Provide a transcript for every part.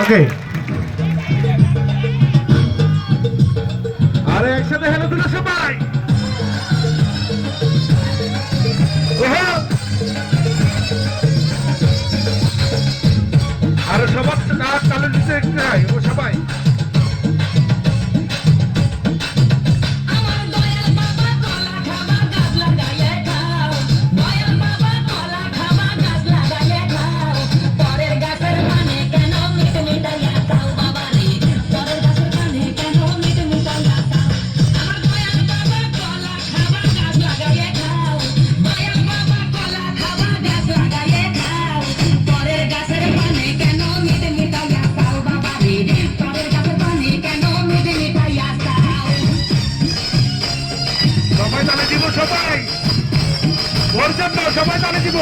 ওকে, আরে একসাথে হেলো তুলো সবাই। আরে সবার তালে দিতে ও সবাই সবাই বলছেন না, সবাই তালে দিব।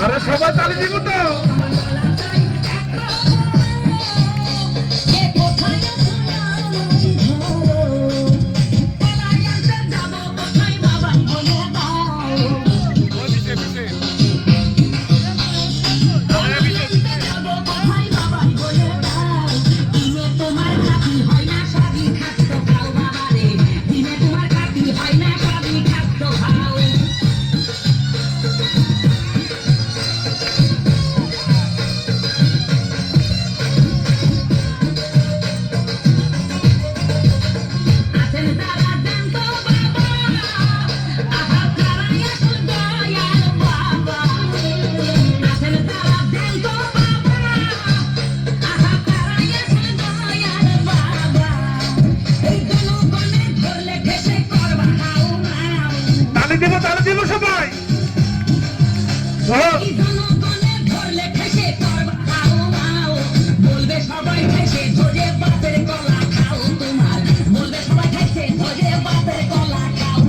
আরে সবাই তালি দিব তো। তালে দিব সবাই। বলবে সবাই খাইছে ধরে বাপের কলা খাও, তোমার বলবে সবাই খাইছে ধরে বাপের কলা খাও।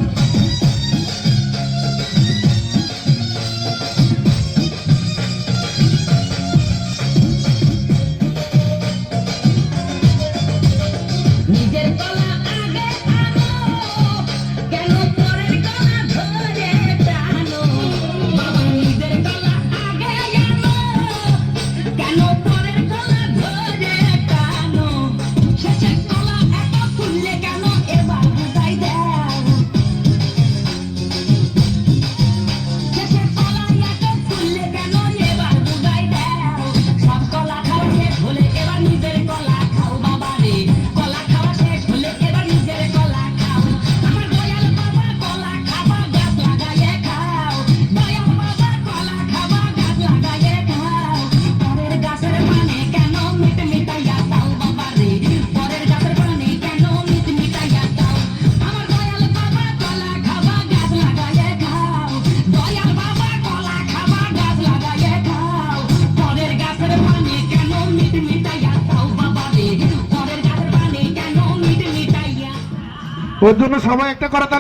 নিজের কলা আগে আনো, কেন পরের কলা ধরে টানো? বাবা নিজের কলা আগে আনো, কেন পরের কলা ধরে টানো? শেষের কলা এত ফুললে কেন এবার বুঝাই দাও? শেষের কলা এত ফুললে কেন এবার বুঝাই দাও? সব কলা খাওয়া শেষ হলে এবার নিজের কলা খাও বাবা রে, কলা খাওয়া শেষ হলে এবার নিজের কলা খাও। আমার দয়াল বাবা কলা খাবা গাছ লাগাইয়ে খাও, দয়াল বাবা কলা খাবা গাছ লাগাইয়ে খাও। পরের গাছের পানে কেন মিট মিটাইয়া দাও বাবা রে, পরের গাছের পানে কেন মিট মিটাইয়া দাও? আমার দয়াল বাবা কলা খাবা গাছ লাগাইয়ে খাও, দয়াল বাবা কলা খাবা গাছ লাগাইয়ে খাও। পরের গাছের পানে কেন মিট মিটাইয়া দাও বাবা রে, পরের গাছের পানে কেন মিট মিটাইয়া। ওর জন্য সবাই একটা করা